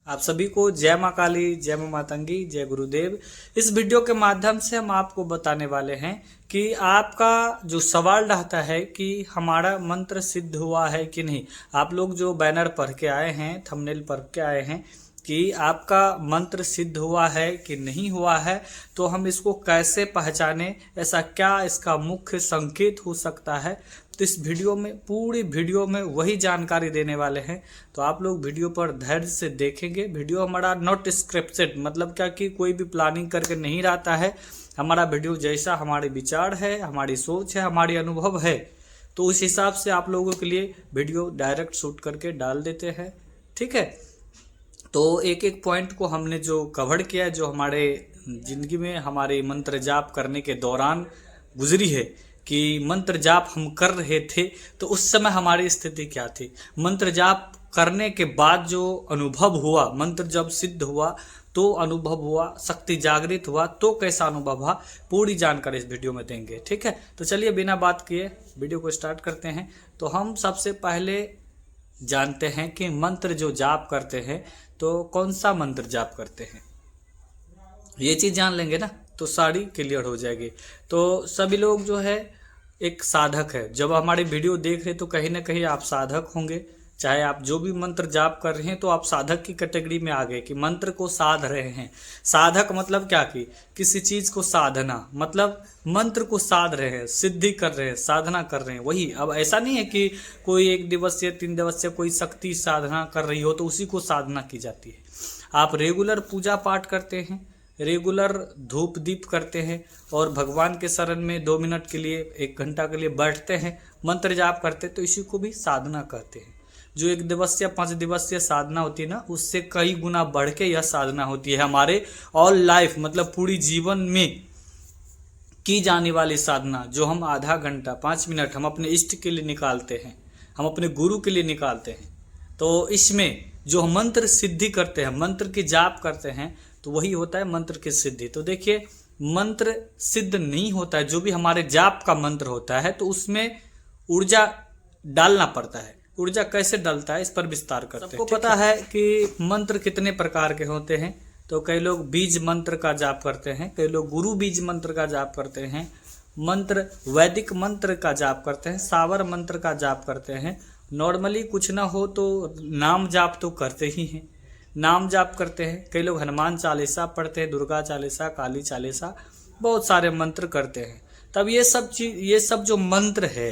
आप सभी को जय माँ काली, जय माँ मातंगी, जय गुरुदेव। इस वीडियो के माध्यम से हम आपको बताने वाले हैं कि आपका जो सवाल रहता है कि हमारा मंत्र सिद्ध हुआ है कि नहीं। आप लोग जो बैनर पढ़ के आए हैं, थंबनेल पढ़ के आए हैं कि आपका मंत्र सिद्ध हुआ है कि नहीं हुआ है, तो हम इसको कैसे पहचाने, ऐसा क्या इसका मुख्य संकेत हो सकता है। तो इस वीडियो में, पूरी वीडियो में वही जानकारी देने वाले हैं। तो आप लोग वीडियो पर धैर्य से देखेंगे। वीडियो हमारा नॉट स्क्रिप्टेड, मतलब क्या कि कोई भी प्लानिंग करके नहीं रहता है। हमारा वीडियो जैसा हमारे विचार है, हमारी सोच है, हमारी अनुभव है, तो उस हिसाब से आप लोगों के लिए वीडियो डायरेक्ट शूट करके डाल देते हैं। ठीक है, तो एक एक पॉइंट को हमने जो कवर किया, जो हमारे जिंदगी में हमारे मंत्र जाप करने के दौरान गुजरी है कि मंत्र जाप हम कर रहे थे तो उस समय हमारी स्थिति क्या थी, मंत्र जाप करने के बाद जो अनुभव हुआ, मंत्र जब सिद्ध हुआ तो अनुभव हुआ, शक्ति जागृत हुआ तो कैसा अनुभव हुआ, पूरी जानकारी इस वीडियो में देंगे। ठीक है, तो चलिए बिना बात किए वीडियो को स्टार्ट करते हैं। तो हम सबसे पहले जानते हैं कि मंत्र जो जाप करते हैं तो कौन सा मंत्र जाप करते हैं। ये चीज़ जान लेंगे ना तो सारी क्लियर हो जाएगी। तो सभी लोग जो है एक साधक है। जब हमारे वीडियो देख रहे तो कहीं ना कहीं आप साधक होंगे। चाहे आप जो भी मंत्र जाप कर रहे हैं तो आप साधक की कैटेगरी में आ गए कि मंत्र को साध रहे हैं। साधक मतलब क्या कि किसी चीज़ को साधना, मतलब मंत्र को साध रहे हैं, सिद्धि कर रहे हैं, साधना कर रहे हैं। वही, अब ऐसा नहीं है कि कोई 1 दिवसीय 3 दिवसीय कोई शक्ति साधना कर रही हो तो उसी को साधना की जाती है। आप रेगुलर पूजा पाठ करते हैं, रेगुलर धूप दीप करते हैं और भगवान के शरण में 2 मिनट के लिए, 1 घंटा के लिए बैठते हैं, मंत्र जाप करते हैं, तो इसी को भी साधना कहते हैं। जो 1 दिवसीय 5 दिवसीय साधना होती है ना, उससे कई गुना बढ़ के यह साधना होती है। हमारे ऑल लाइफ, मतलब पूरी जीवन में की जाने वाली साधना, जो हम आधा घंटा 5 मिनट हम अपने इष्ट के लिए निकालते हैं, हम अपने गुरु के लिए निकालते हैं, तो इसमें जो हम मंत्र सिद्धि करते हैं, मंत्र की जाप करते हैं, तो वही होता है मंत्र की सिद्धि। तो देखिए, मंत्र सिद्ध नहीं होता है, जो भी हमारे जाप का मंत्र होता है तो उसमें ऊर्जा डालना पड़ता है। ऊर्जा कैसे डलता है इस पर विस्तार करते हैं। सबको पता है कि मंत्र कितने प्रकार के होते हैं। तो कई लोग बीज मंत्र का जाप करते हैं, कई लोग गुरु बीज मंत्र का जाप करते हैं, मंत्र वैदिक मंत्र का जाप करते हैं, सावर मंत्र का जाप करते हैं। नॉर्मली कुछ ना हो तो नाम जाप तो करते ही हैं, नाम जाप करते हैं। कई लोग हनुमान चालीसा पढ़ते हैं, दुर्गा चालीसा, काली चालीसा, बहुत सारे मंत्र करते हैं। तब ये सब जो मंत्र है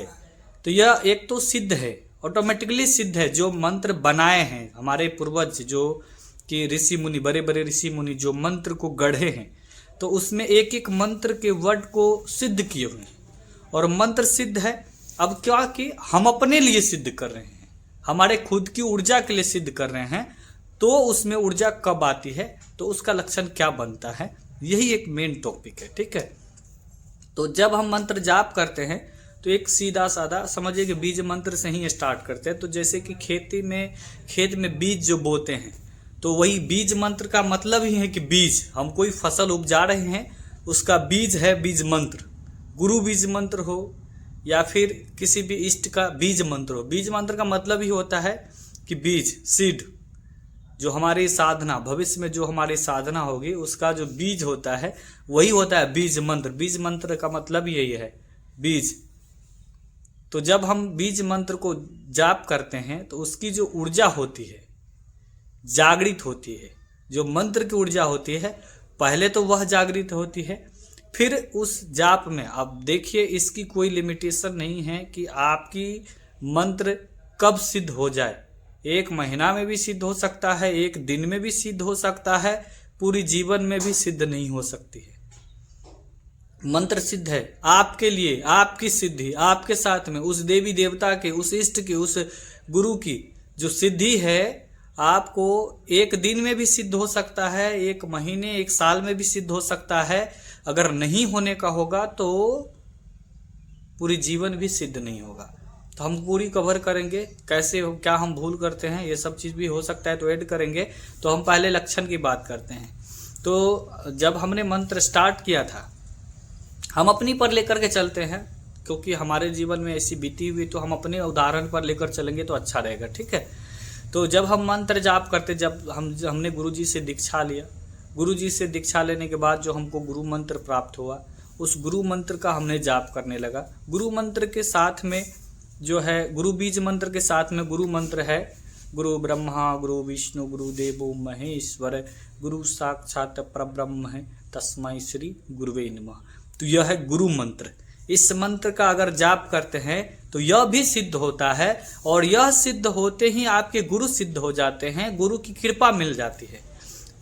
तो यह एक तो सिद्ध है, ऑटोमेटिकली सिद्ध है। जो मंत्र बनाए हैं हमारे पूर्वज, जो कि ऋषि मुनि, बड़े बड़े ऋषि मुनि जो मंत्र को गढ़े हैं, तो उसमें एक एक मंत्र के वर्ड को सिद्ध किए हुए हैं और मंत्र सिद्ध है। अब क्या कि हम अपने लिए सिद्ध कर रहे हैं, हमारे खुद की ऊर्जा के लिए सिद्ध कर रहे हैं, तो उसमें ऊर्जा कब आती है, तो उसका लक्षण क्या बनता है, यही एक मेन टॉपिक है। ठीक है, तो जब हम मंत्र जाप करते हैं तो एक सीधा साधा समझिए कि बीज मंत्र से ही स्टार्ट करते हैं। तो जैसे कि खेत में बीज जो बोते हैं, तो वही बीज मंत्र का मतलब ही है कि बीज, हम कोई फसल उपजा रहे हैं, उसका बीज है बीज मंत्र। गुरु बीज मंत्र हो या फिर किसी भी इष्ट का बीज मंत्र हो, बीज मंत्र का मतलब ही होता है कि बीज, सीड, जो हमारी साधना, भविष्य में जो हमारी साधना होगी उसका जो बीज होता है वही होता है बीज मंत्र। बीज मंत्र का मतलब यही है, बीज। तो जब हम बीज मंत्र को जाप करते हैं तो उसकी जो ऊर्जा होती है, जागृत होती है, जो मंत्र की ऊर्जा होती है, पहले तो वह जागृत होती है, फिर उस जाप में अब देखिए इसकी कोई लिमिटेशन नहीं है कि आपकी मंत्र कब सिद्ध हो जाए। 1 महीना में भी सिद्ध हो सकता है, 1 दिन में भी सिद्ध हो सकता है, पूरी जीवन में भी सिद्ध नहीं हो सकती है। मंत्र सिद्ध है आपके लिए, आपकी सिद्धि आपके साथ में, उस देवी देवता के, उस इष्ट की, उस गुरु की जो सिद्धि है, आपको 1 दिन में भी सिद्ध हो सकता है, 1 महीने 1 साल में भी सिद्ध हो सकता है। अगर नहीं होने का होगा तो पूरी जीवन भी सिद्ध नहीं होगा। तो हम पूरी कवर करेंगे, कैसे हो, क्या हम भूल करते हैं, ये सब चीज़ भी हो सकता है तो ऐड करेंगे। तो हम पहले लक्षण की बात करते हैं। तो जब हमने मंत्र स्टार्ट किया था, हम अपनी पर लेकर के चलते हैं क्योंकि हमारे जीवन में ऐसी बीती हुई, तो हम अपने उदाहरण पर लेकर चलेंगे तो अच्छा रहेगा। ठीक है, तो जब हम मंत्र जाप करते, जब हमने गुरुजी से दीक्षा लिया, गुरुजी से दीक्षा लेने के बाद जो हमको गुरु मंत्र प्राप्त हुआ, उस गुरु मंत्र का हमने जाप करने लगा। गुरु मंत्र के साथ में जो है, गुरु बीज मंत्र के साथ में गुरु मंत्र है, गुरु ब्रह्मा गुरु विष्णु गुरु देवो महेश्वर गुरु साक्षात परब्रह्म है तस्मै श्री गुरुवे नमः। तो यह है गुरु मंत्र। इस मंत्र का अगर जाप करते हैं तो यह भी सिद्ध होता है, और यह सिद्ध होते ही आपके गुरु सिद्ध हो जाते हैं, गुरु की कृपा मिल जाती है।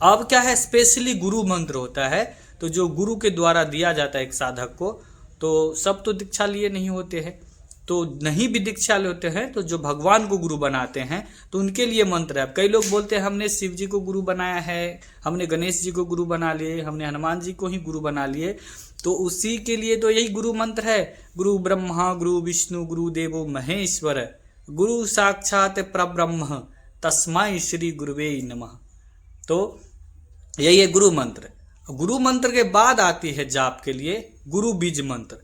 अब क्या है, स्पेशली गुरु मंत्र होता है, तो जो गुरु के द्वारा दिया जाता है एक साधक को, तो सब तो दीक्षा लिए नहीं होते हैं, तो नहीं भी दीक्षा लेते हैं तो जो भगवान को गुरु बनाते हैं तो उनके लिए मंत्र है। कई लोग बोलते हैं हमने शिव जी को गुरु बनाया है, हमने गणेश जी को गुरु बना लिए, हमने हनुमान जी को ही गुरु बना लिए, तो उसी के लिए तो यही गुरु मंत्र है, गुरु ब्रह्मा गुरु विष्णु गुरु देवो महेश्वर गुरु साक्षात परब्रह्म तस्मै श्री गुरुवे नमः। तो यही है गुरु मंत्र। गुरु मंत्र के बाद आती है जाप के लिए गुरु बीज मंत्र।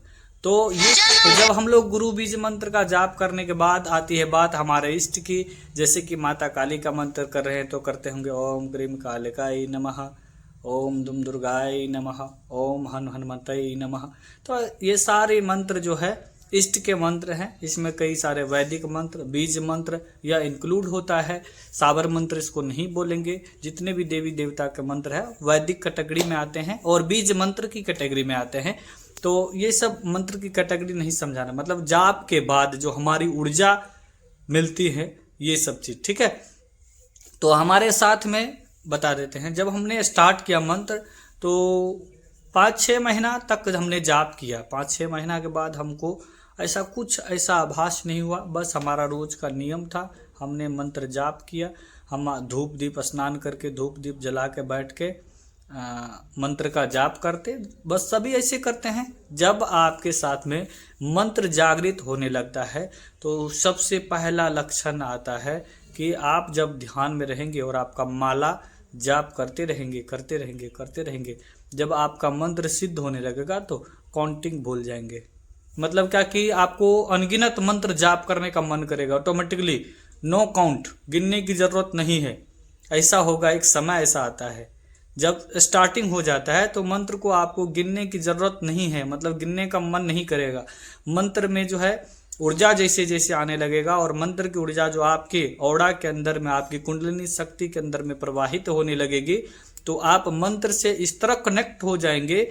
तो जब हम लोग गुरु बीज मंत्र का जाप करने के बाद आती है बात हमारे इष्ट की, जैसे कि माता काली का मंत्र कर रहे हैं तो करते होंगे ओम क्रीम कालिकाय नमः, ओम दुम दुर्गाय नमः, ओम हनुमंतय नमः। तो ये सारे मंत्र जो है इष्ट के मंत्र हैं। इसमें कई सारे वैदिक मंत्र, बीज मंत्र यह इंक्लूड होता है। साबर मंत्र इसको नहीं बोलेंगे। जितने भी देवी देवता के मंत्र है वैदिक कैटेगरी में आते हैं और बीज मंत्र की कैटेगरी में आते हैं। तो ये सब मंत्र की कैटेगरी नहीं समझाना, मतलब जाप के बाद जो हमारी ऊर्जा मिलती है ये सब चीज, ठीक है। तो हमारे साथ में बता देते हैं, जब हमने स्टार्ट किया मंत्र तो 5-6 महीना तक हमने जाप किया। 5-6 महीना के बाद हमको ऐसा आभास नहीं हुआ, बस हमारा रोज का नियम था, हमने मंत्र जाप किया। हम धूप दीप स्नान करके धूप दीप जला के बैठ के मंत्र का जाप करते, बस सभी ऐसे करते हैं। जब आपके साथ में मंत्र जागृत होने लगता है तो सबसे पहला लक्षण आता है कि आप जब ध्यान में रहेंगे और आपका माला जाप करते रहेंगे, जब आपका मंत्र सिद्ध होने लगेगा तो काउंटिंग भूल जाएंगे। मतलब क्या कि आपको अनगिनत मंत्र जाप करने का मन करेगा ऑटोमेटिकली, नो काउंट, गिनने की जरूरत नहीं है। ऐसा होगा, एक समय ऐसा आता है जब स्टार्टिंग हो जाता है तो मंत्र को आपको गिनने की जरूरत नहीं है, मतलब गिनने का मन नहीं करेगा। मंत्र में जो है ऊर्जा जैसे जैसे आने लगेगा और मंत्र की ऊर्जा जो आपके औड़ा के अंदर में, आपकी कुंडलिनी शक्ति के अंदर में प्रवाहित होने लगेगी, तो आप मंत्र से इस तरह कनेक्ट हो जाएंगे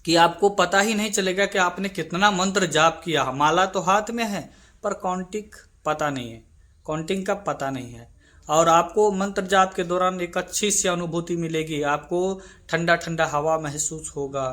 कि आपको पता ही नहीं चलेगा कि आपने कितना मंत्र जाप किया। माला तो हाथ में है पर काउंटिंग पता नहीं है, काउंटिंग का पता नहीं है। और आपको मंत्र जाप के दौरान एक अच्छी सी अनुभूति मिलेगी, आपको ठंडा ठंडा हवा महसूस होगा,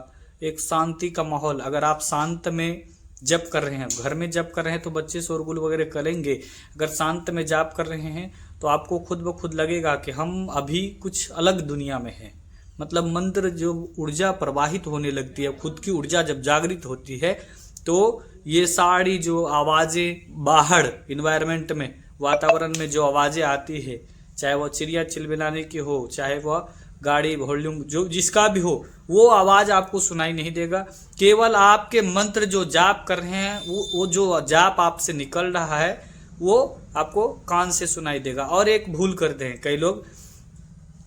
एक शांति का माहौल। अगर आप शांत में जप कर रहे हैं, घर में जप कर रहे हैं तो बच्चे शोरगुल वगैरह करेंगे, अगर शांत में जाप कर रहे हैं तो आपको खुद ब खुद लगेगा कि हम अभी कुछ अलग दुनिया में हैं। मतलब मंत्र जो ऊर्जा प्रवाहित होने लगती है, खुद की ऊर्जा जब जागृत होती है तो ये सारी जो आवाज़ें बाहर इन्वायरमेंट में, वातावरण में जो आवाज़ें आती है, चाहे वह चिड़िया चिलमिलाने की हो, चाहे वह गाड़ी वॉल्यूम जो जिसका भी हो, वो आवाज़ आपको सुनाई नहीं देगा। केवल आपके मंत्र जो जाप कर रहे हैं वो जो जाप आपसे निकल रहा है वो आपको कान से सुनाई देगा। और एक भूल करते हैं कई लोग,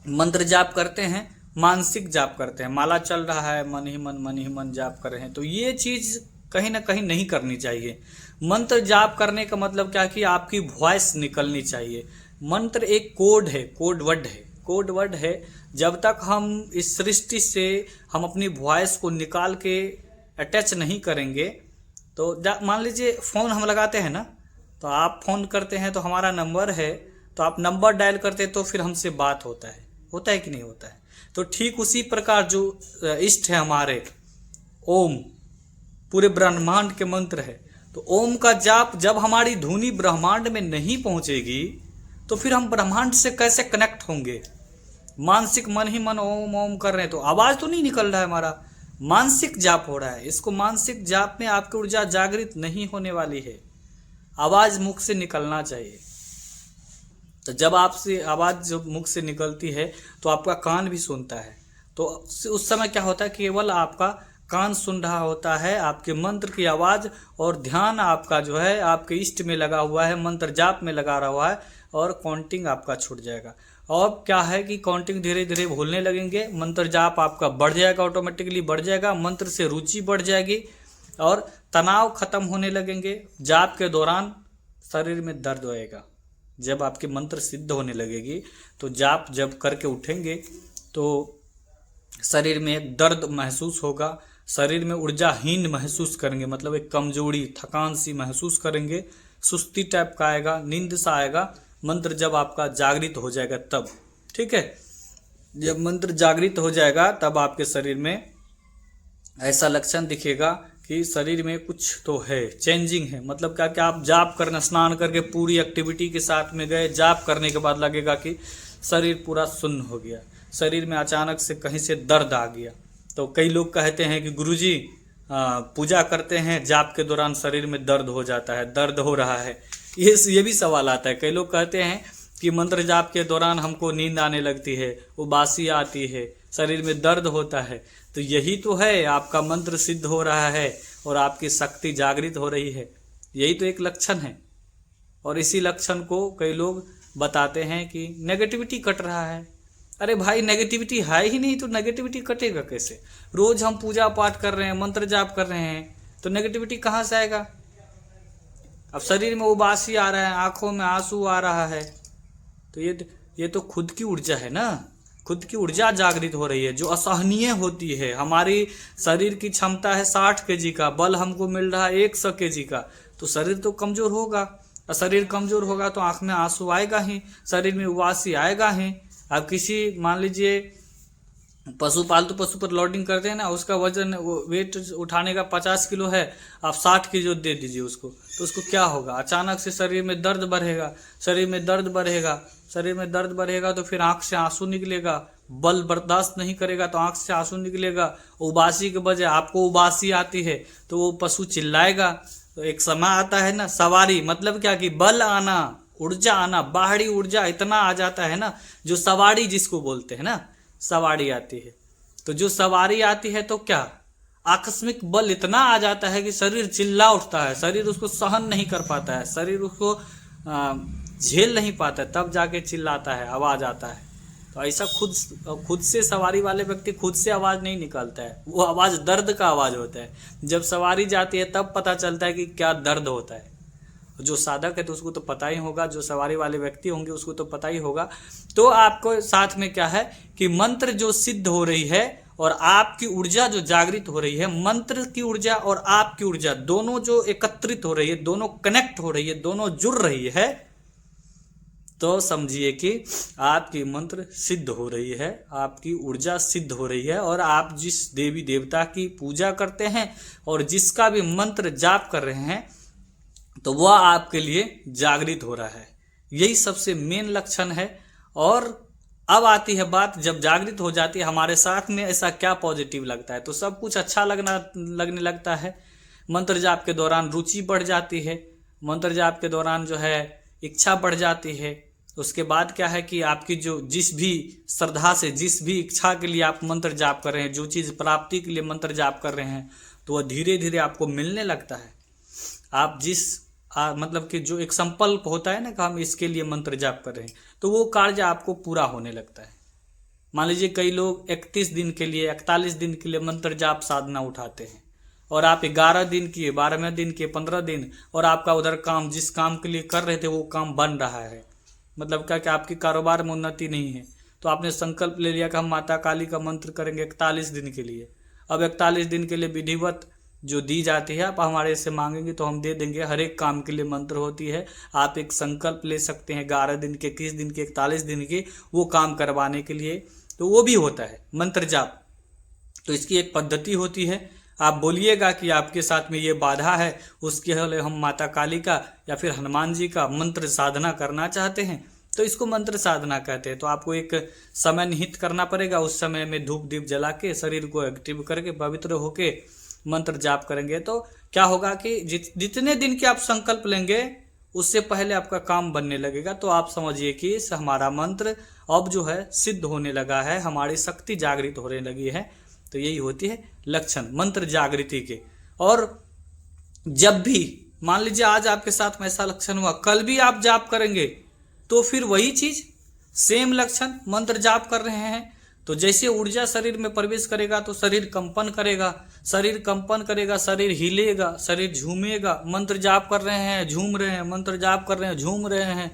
मंत्र जाप करते हैं, मानसिक जाप करते हैं, माला चल रहा है मन ही मन जाप कर रहे हैं, तो ये चीज़ कहीं ना कहीं नहीं करनी चाहिए। मंत्र जाप करने का मतलब क्या कि आपकी वॉइस निकलनी चाहिए। मंत्र एक कोड है, कोड वर्ड है। जब तक हम इस सृष्टि से हम अपनी वॉइस को निकाल के अटैच नहीं करेंगे, तो मान लीजिए फ़ोन हम लगाते हैं ना, तो आप फ़ोन करते हैं तो हमारा नंबर है, तो आप नंबर डायल करते हैं तो फिर हमसे बात होता है कि नहीं होता है। तो ठीक उसी प्रकार जो इष्ट है हमारे, ओम पूरे ब्रह्मांड के मंत्र है, तो ओम का जाप जब हमारी धुनी ब्रह्मांड में नहीं पहुंचेगी तो फिर हम ब्रह्मांड से कैसे कनेक्ट होंगे। मानसिक मन ही मन ओम ओम कर रहे हैं तो आवाज़ तो नहीं निकल रहा है, हमारा मानसिक जाप हो रहा है। इसको मानसिक जाप में आपकी ऊर्जा जागृत नहीं होने वाली है, आवाज़ मुख से निकलना चाहिए। तो जब आपसे आवाज़ जब मुख से निकलती है तो आपका कान भी सुनता है, तो उस समय क्या होता है, केवल आपका कान सुन रहा होता है आपके मंत्र की आवाज़, और ध्यान आपका जो है आपके इष्ट में लगा हुआ है, मंत्र जाप में लगा रहा हुआ है, और काउंटिंग आपका छूट जाएगा। और क्या है कि काउंटिंग धीरे धीरे भूलने लगेंगे, मंत्र जाप आपका बढ़ जाएगा, ऑटोमेटिकली बढ़ जाएगा, मंत्र से रुचि बढ़ जाएगी और तनाव खत्म होने लगेंगे। जाप के दौरान शरीर में दर्द होएगा। जब आपकी मंत्र सिद्ध होने लगेगी तो जाप जब करके उठेंगे तो शरीर में एक दर्द महसूस होगा, शरीर में ऊर्जाहीन महसूस करेंगे, मतलब एक कमजोरी थकान सी महसूस करेंगे, सुस्ती टाइप का आएगा, नींद सा आएगा। मंत्र जब आपका जागृत हो जाएगा तब, ठीक है, जब मंत्र जागृत हो जाएगा तब आपके शरीर में ऐसा लक्षण दिखेगा कि शरीर में कुछ तो है, चेंजिंग है। मतलब क्या कि आप जाप करना, स्नान करके पूरी एक्टिविटी के साथ में गए, जाप करने के बाद लगेगा कि शरीर पूरा सुन्न हो गया, शरीर में अचानक से कहीं से दर्द आ गया। तो कई लोग कहते हैं कि गुरुजी पूजा करते हैं, जाप के दौरान शरीर में दर्द हो जाता है, दर्द हो रहा है। ये भी सवाल आता है। कई लोग कहते हैं कि मंत्र जाप के दौरान हमको नींद आने लगती है, उबासी आती है, शरीर में दर्द होता है। तो यही तो है, आपका मंत्र सिद्ध हो रहा है और आपकी शक्ति जागृत हो रही है, यही तो एक लक्षण है। और इसी लक्षण को कई लोग बताते हैं कि नेगेटिविटी कट रहा है। अरे भाई, नेगेटिविटी है ही नहीं तो नेगेटिविटी कटेगा कैसे? रोज हम पूजा पाठ कर रहे हैं, मंत्र जाप कर रहे हैं, तो नेगेटिविटी कहाँ से आएगा? अब शरीर में उबासी आ रहा है, आंखों में आंसू आ रहा है, तो ये तो खुद की ऊर्जा है ना, खुद की ऊर्जा जागृत हो रही है जो असहनीय होती है। हमारी शरीर की क्षमता है 60 kg का, बल हमको मिल रहा है 100 kg का, तो शरीर तो कमजोर होगा। और शरीर कमजोर होगा तो आंख में आंसू आएगा ही, शरीर में उबासी आएगा ही। अब किसी मान लीजिए पालतू पशु पर लोडिंग करते हैं ना, उसका वजन वेट उठाने का 50 किलो है, आप 60 किलो दे दीजिए उसको, तो उसको क्या होगा? अचानक से शरीर में दर्द बढ़ेगा, शरीर में दर्द बढ़ेगा, शरीर में दर्द बढ़ेगा तो फिर आंख से आंसू निकलेगा, बल बर्दाश्त नहीं करेगा तो आंख से आंसू निकलेगा। उबासी के वजह आपको उबासी आती है तो वो पशु चिल्लाएगा। तो एक समय आता है ना सवारी, मतलब क्या कि बल आना, ऊर्जा आना, बाहरी ऊर्जा इतना आ जाता है ना, जो सवारी जिसको बोलते हैं ना, सवारी आती है। तो जो सवारी आती है तो क्या आकस्मिक बल इतना आ जाता है कि शरीर चिल्ला उठता है, शरीर उसको सहन नहीं कर पाता है, शरीर उसको झेल नहीं पाता है, तब जाके चिल्लाता है, आवाज आता है। तो ऐसा खुद से सवारी वाले व्यक्ति खुद से आवाज नहीं निकालता है, वो आवाज दर्द का आवाज होता है। जब सवारी जाती है तब पता चलता है कि क्या दर्द होता है। जो साधक है तो उसको तो पता ही होगा, जो सवारी वाले व्यक्ति होंगे उसको तो पता ही होगा। तो आपको साथ में क्या है कि मंत्र जो सिद्ध हो रही है और आपकी ऊर्जा जो जागृत हो रही है, मंत्र की ऊर्जा और आपकी ऊर्जा दोनों जो एकत्रित हो रही है, दोनों कनेक्ट हो रही है, दोनों जुड़ रही है, तो समझिए कि आपकी मंत्र सिद्ध हो रही है, आपकी ऊर्जा सिद्ध हो रही है। और आप जिस देवी देवता की पूजा करते हैं और जिसका भी मंत्र जाप कर रहे हैं तो वह आपके लिए जागृत हो रहा है, यही सबसे मेन लक्षण है। और अब आती है बात, जब जागृत हो जाती है हमारे साथ में ऐसा क्या पॉजिटिव लगता है? तो सब कुछ अच्छा लगने लगता है। मंत्र जाप के दौरान रुचि बढ़ जाती है, मंत्र जाप के दौरान जो है इच्छा बढ़ जाती है। उसके बाद क्या है कि आपकी जो जिस भी श्रद्धा से, जिस भी इच्छा के लिए आप मंत्र जाप कर रहे हैं, जो चीज़ प्राप्ति के लिए मंत्र जाप कर रहे हैं, तो वह धीरे धीरे आपको मिलने लगता है। आप जिस मतलब कि जो एक संकल्प होता है ना कि हम इसके लिए मंत्र जाप कर रहे हैं, तो वो कार्य आपको पूरा होने लगता है। मान लीजिए कई लोग 31 दिन के लिए, 41 दिन के लिए मंत्र जाप साधना उठाते हैं और आप 11 दिन किए, 12वें दिन किए, 15 दिन, और आपका उधर काम, जिस काम के लिए कर रहे थे वो काम बन रहा है। मतलब क्या कि आपके कारोबार में उन्नति नहीं है, तो आपने संकल्प ले लिया कि हम माता काली का मंत्र करेंगे 41 दिन के लिए। अब 41 दिन के लिए विधिवत जो दी जाती है, आप हमारे से मांगेंगे तो हम दे देंगे। हर एक काम के लिए मंत्र होती है, आप एक संकल्प ले सकते हैं 11 दिन के, 21 दिन के, 41 दिन के, वो काम करवाने के लिए, तो वो भी होता है मंत्र जाप। तो इसकी एक पद्धति होती है। आप बोलिएगा कि आपके साथ में ये बाधा है, उसके लिए हम माता काली का या फिर हनुमान जी का मंत्र साधना करना चाहते हैं, तो इसको मंत्र साधना कहते हैं। तो आपको एक समय निहित करना पड़ेगा, उस समय में धूप दीप जला के शरीर को एक्टिव करके पवित्र होके मंत्र जाप करेंगे तो क्या होगा कि जितने दिन के आप संकल्प लेंगे उससे पहले आपका काम बनने लगेगा। तो आप समझिए कि हमारा मंत्र अब जो है सिद्ध होने लगा है, हमारी शक्ति जागृत होने लगी है। तो यही होती है लक्षण मंत्र जागृति के। और जब भी मान लीजिए आज आपके साथ में ऐसा लक्षण हुआ, कल भी आप जाप करेंगे तो फिर वही चीज, सेम लक्षण, मंत्र जाप कर रहे हैं तो जैसे ऊर्जा शरीर में प्रवेश करेगा तो शरीर कंपन करेगा, शरीर कंपन करेगा, शरीर हिलेगा, शरीर झूमेगा। मंत्र जाप कर रहे हैं, झूम रहे हैं, मंत्र जाप कर रहे हैं, झूम रहे हैं।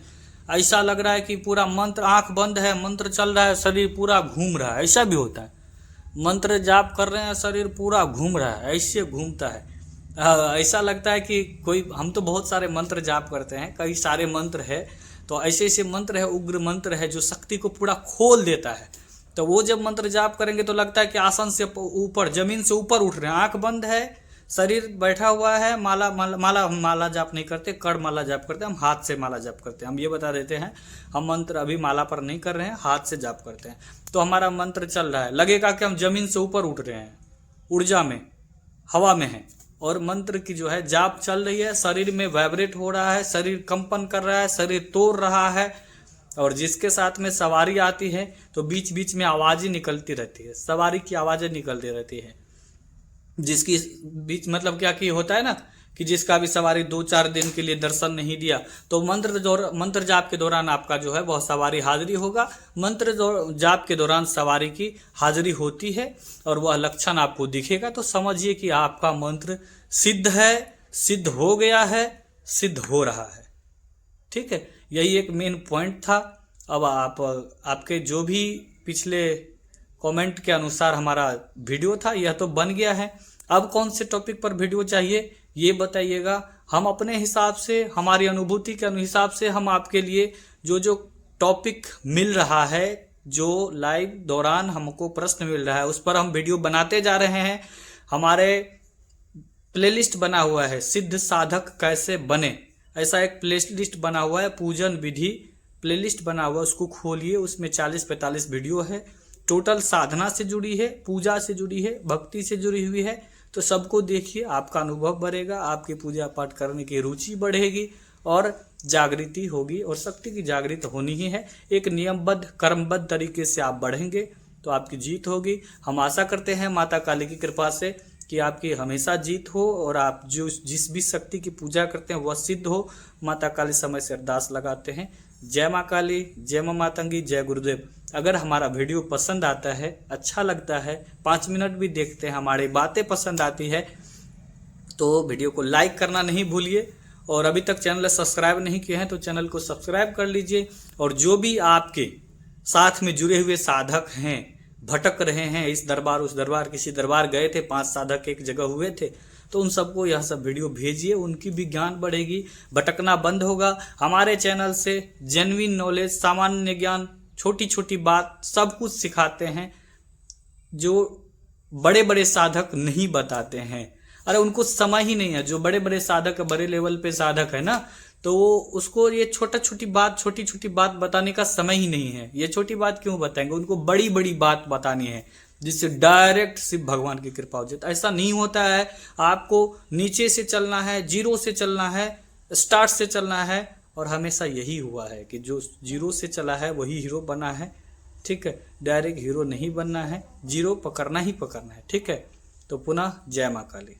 ऐसा लग रहा है कि पूरा मंत्र, आंख बंद है, मंत्र चल रहा है, शरीर पूरा घूम रहा है। ऐसा भी होता है, मंत्र जाप कर रहे हैं, शरीर पूरा घूम रहा है, ऐसे घूमता है। ऐसा लगता है कि कोई, हम तो बहुत सारे मंत्र जाप करते हैं, कई सारे मंत्र है, तो ऐसे ऐसे मंत्र है, उग्र मंत्र है जो शक्ति को पूरा खोल देता है। तो वो जब मंत्र जाप करेंगे तो लगता है कि आसन से ऊपर, जमीन से ऊपर उठ रहे हैं, आंख बंद है, शरीर बैठा हुआ है। माला जाप नहीं करते, कड़ माला जाप करते हैं, हम हाथ से माला जाप करते हैं। हम ये बता देते हैं, हम मंत्र अभी माला पर नहीं कर रहे हैं, हाथ से जाप करते हैं। तो हमारा मंत्र चल रहा है, लगेगा कि हम जमीन से ऊपर उठ रहे हैं, ऊर्जा में, हवा में है, और मंत्र की जो है जाप चल रही है, शरीर में वाइब्रेट हो रहा है, शरीर कंपन कर रहा है, शरीर तोड़ रहा है। और जिसके साथ में सवारी आती है तो बीच बीच में आवाजें निकलती रहती है, सवारी की आवाजें निकलती रहती है। जिसकी बीच मतलब क्या कि होता है ना कि जिसका भी सवारी 2-4 दिन के लिए दर्शन नहीं दिया, तो मंत्र जाप के दौरान आपका जो है वह सवारी हाजिरी होगा। मंत्र जाप के दौरान सवारी की हाजिरी होती है और वह लक्षण आपको दिखेगा, तो समझिए कि आपका मंत्र सिद्ध है, सिद्ध हो गया है, सिद्ध हो रहा है। ठीक है, यही एक मेन पॉइंट था। अब आपके जो भी पिछले कमेंट के अनुसार हमारा वीडियो था, यह तो बन गया है। अब कौन से टॉपिक पर वीडियो चाहिए ये बताइएगा। हम अपने हिसाब से, हमारी अनुभूति के हिसाब से हम आपके लिए जो जो टॉपिक मिल रहा है, जो लाइव दौरान हमको प्रश्न मिल रहा है, उस पर हम वीडियो बनाते जा रहे हैं। हमारे प्लेलिस्ट बना हुआ है, सिद्ध साधक कैसे बने, ऐसा एक प्लेलिस्ट बना हुआ है, पूजन विधि प्लेलिस्ट बना हुआ है, उसको खोलिए, उसमें 40-45 वीडियो है। टोटल साधना से जुड़ी है, पूजा से जुड़ी है, भक्ति से जुड़ी हुई है। तो सबको देखिए, आपका अनुभव बढ़ेगा, आपकी पूजा पाठ करने की रुचि बढ़ेगी और जागृति होगी, और शक्ति की जागृत होनी ही है। एक नियमबद्ध कर्मबद्ध तरीके से आप बढ़ेंगे तो आपकी जीत होगी। हम आशा करते हैं माता काली की कृपा से कि आपकी हमेशा जीत हो और आप जिस भी शक्ति की पूजा करते हैं वह सिद्ध हो। माता काली समय से अरदास लगाते हैं। जय माँ काली, जय माँ मातंगी, जय गुरुदेव। अगर हमारा वीडियो पसंद आता है, अच्छा लगता है, 5 मिनट भी देखते हैं, हमारी बातें पसंद आती है, तो वीडियो को लाइक करना नहीं भूलिए। और अभी तक चैनल सब्सक्राइब नहीं किए हैं तो चैनल को सब्सक्राइब कर लीजिए। और जो भी आपके साथ में जुड़े हुए साधक हैं, भटक रहे हैं, इस दरबार उस दरबार, किसी दरबार गए थे, 5 साधक एक जगह हुए थे, तो उन सबको यह सब वीडियो भेजिए, उनकी भी ज्ञान बढ़ेगी, भटकना बंद होगा। हमारे चैनल से जेन्युइन नॉलेज, सामान्य ज्ञान, छोटी छोटी बात सब कुछ सिखाते हैं जो बड़े बड़े साधक नहीं बताते हैं। अरे उनको समय ही नहीं है, जो बड़े बड़े साधक, बड़े लेवल पे साधक है ना, तो उसको ये छोटी छोटी बात बताने का समय ही नहीं है। ये छोटी बात क्यों बताएंगे, उनको बड़ी बड़ी बात बतानी है जिससे डायरेक्ट शिव भगवान की कृपा हो जाए। ऐसा नहीं होता है, आपको नीचे से चलना है, जीरो से चलना है, स्टार्ट से चलना है। और हमेशा यही हुआ है कि जो जीरो से चला है वही हीरो बना है। ठीक है, डायरेक्ट हीरो नहीं बनना है, जीरो पकड़ना ही पकड़ना है। ठीक है, तो पुनः जय माँ काली।